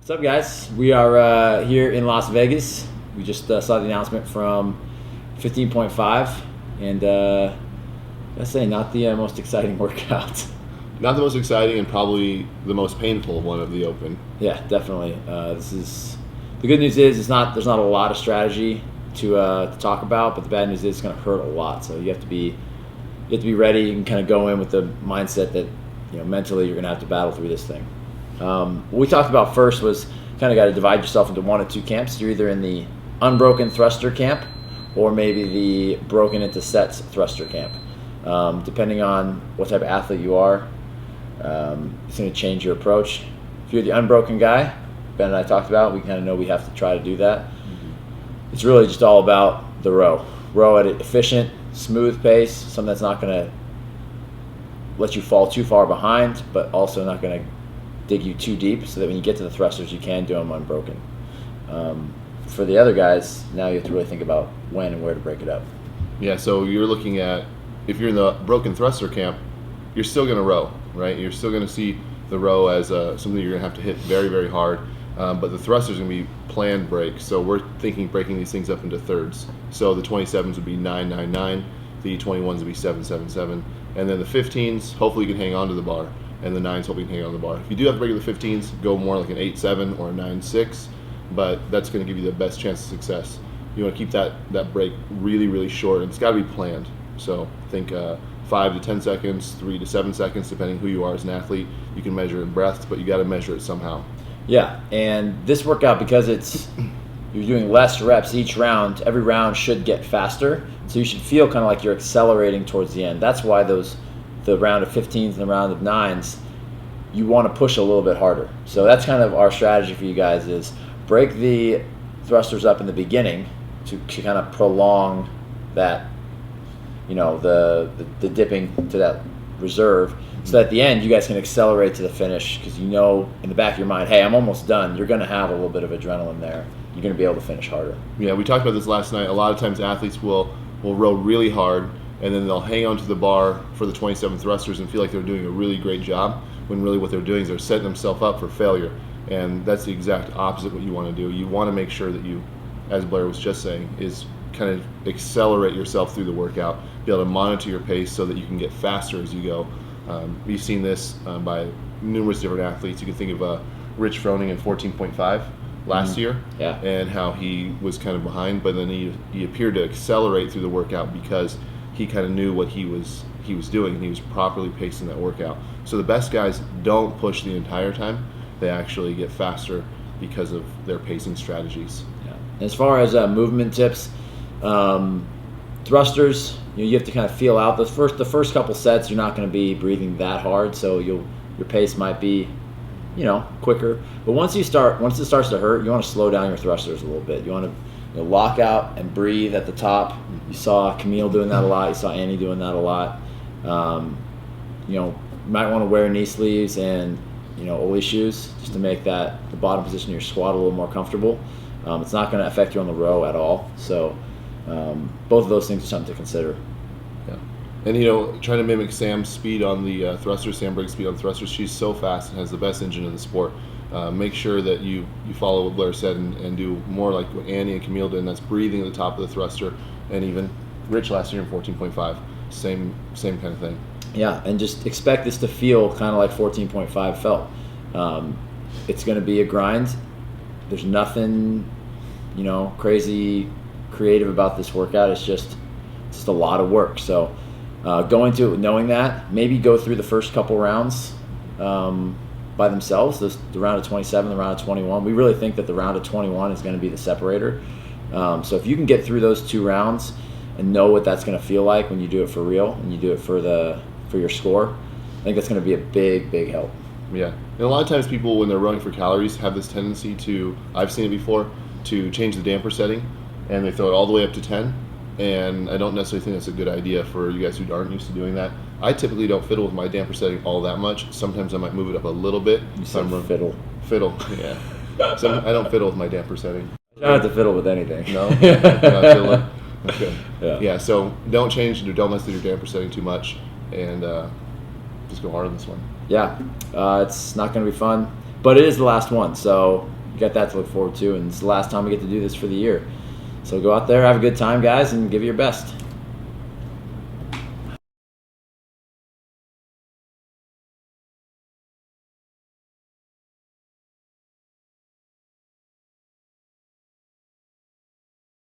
What's up, guys? We are here in Las Vegas. We just saw the announcement from 15.5, and I say not the most exciting workout. Not the most exciting and probably the most painful one of the Open. Yeah, definitely. This is the good news is there's not a lot of strategy to talk about, but the bad news is it's going to hurt a lot. So you have to be ready and kind of go in with the mindset that mentally you're going to have to battle through this thing. What we talked about first was kind of got to divide yourself into one of two camps. You're either in the unbroken thruster camp or maybe the broken into sets thruster camp. Depending on what type of athlete you are, it's going to change your approach. If you're the unbroken guy, Ben and I talked about, we kind of know we have to try to do that. Mm-hmm. It's really just all about the row. Row at an efficient, smooth pace, something that's not going to let you fall too far behind, but also not going to dig you too deep, so that when you get to the thrusters, you can do them unbroken. For the other guys, now you have to really think about when and where to break it up. Yeah, so you're looking at, if you're in the broken thruster camp, you're still going to row, right? You're still going to see the row as something you're going to have to hit very, very hard. But the thrusters are going to be planned breaks. So we're thinking breaking these things up into thirds. So the 27s would be 9-9-9, the 21s would be 7-7-7, and then the 15s, hopefully you can hang on to the bar, and the 9s hopefully you can hang on to the bar. If you do have to break the 15s, go more like an 8-7 or a 9-6, but that's going to give you the best chance of success. You want to keep that break really, really short, and it's got to be planned. So think 5 to 10 seconds, 3 to 7 seconds, depending who you are as an athlete. You can measure in breaths, but you got to measure it somehow. Yeah, and this workout, because you're doing less reps each round, every round should get faster, so you should feel kind of like you're accelerating towards the end. That's why the round of 15s and the round of 9s, you want to push a little bit harder. So that's kind of our strategy for you guys, is break the thrusters up in the beginning to kind of prolong that, the dipping to that reserve, so that at the end you guys can accelerate to the finish, because in the back of your mind, hey, I'm almost done. You're going to have a little bit of adrenaline there. You're going to be able to finish harder. Yeah, we talked about this last night. A lot of times athletes will row really hard, and then they'll hang onto the bar for the 27 thrusters and feel like they're doing a really great job, when really what they're doing is they're setting themselves up for failure. And that's the exact opposite of what you want to do. You want to make sure that you, as Blair was just saying, is kind of accelerate yourself through the workout, be able to monitor your pace so that you can get faster as you go. We've seen this by numerous different athletes. You can think of Rich Froning in 14.5 last year, yeah, and how he was kind of behind, but then he appeared to accelerate through the workout because he kind of knew what he was doing, and he was properly pacing that workout. So the best guys don't push the entire time. They actually get faster because of their pacing strategies. Yeah. As far as movement tips, thrusters, you have to kind of feel out the first couple sets. You're not going to be breathing that hard, so your pace might be quicker. But once it starts to hurt, you want to slow down your thrusters a little bit. You want to lock out and breathe at the top. You saw Camille doing that a lot. You saw Annie doing that a lot. You might want to wear knee sleeves and Ollie shoes, just to make the bottom position of your squat a little more comfortable. It's not going to affect you on the row at all. So both of those things are something to consider. Yeah. And trying to mimic Sam's speed on the thrusters, Sam Briggs' speed on thrusters, she's so fast and has the best engine in the sport. Make sure that you follow what Blair said and do more like what Annie and Camille did, and that's breathing at the top of the thruster. And even Rich last year in 14.5, same kind of thing. Yeah, and just expect this to feel kind of like 14.5 felt. It's going to be a grind. There's nothing, crazy creative about this workout. It's just a lot of work. So go into it knowing that. Maybe go through the first couple rounds by themselves, the round of 27, the round of 21. We really think that the round of 21 is going to be the separator. So if you can get through those 2 rounds and know what that's going to feel like when you do it for real and you do it for your score, I think that's going to be a big, big help. Yeah, and a lot of times people, when they're running for calories, have this tendency to, I've seen it before, to change the damper setting, and they throw it all the way up to 10, and I don't necessarily think that's a good idea for you guys who aren't used to doing that. I typically don't fiddle with my damper setting all that much. Sometimes I might move it up a little bit. You said fiddle. Fiddle, yeah. I don't fiddle with my damper setting. I don't have to fiddle with anything. No? You're not fiddling? Okay. Yeah, so don't mess with your damper setting too much, and just go hard on this one. Yeah, it's not going to be fun. But it is the last one, so you got that to look forward to, and it's the last time we get to do this for the year. So go out there, have a good time, guys, and give it your best.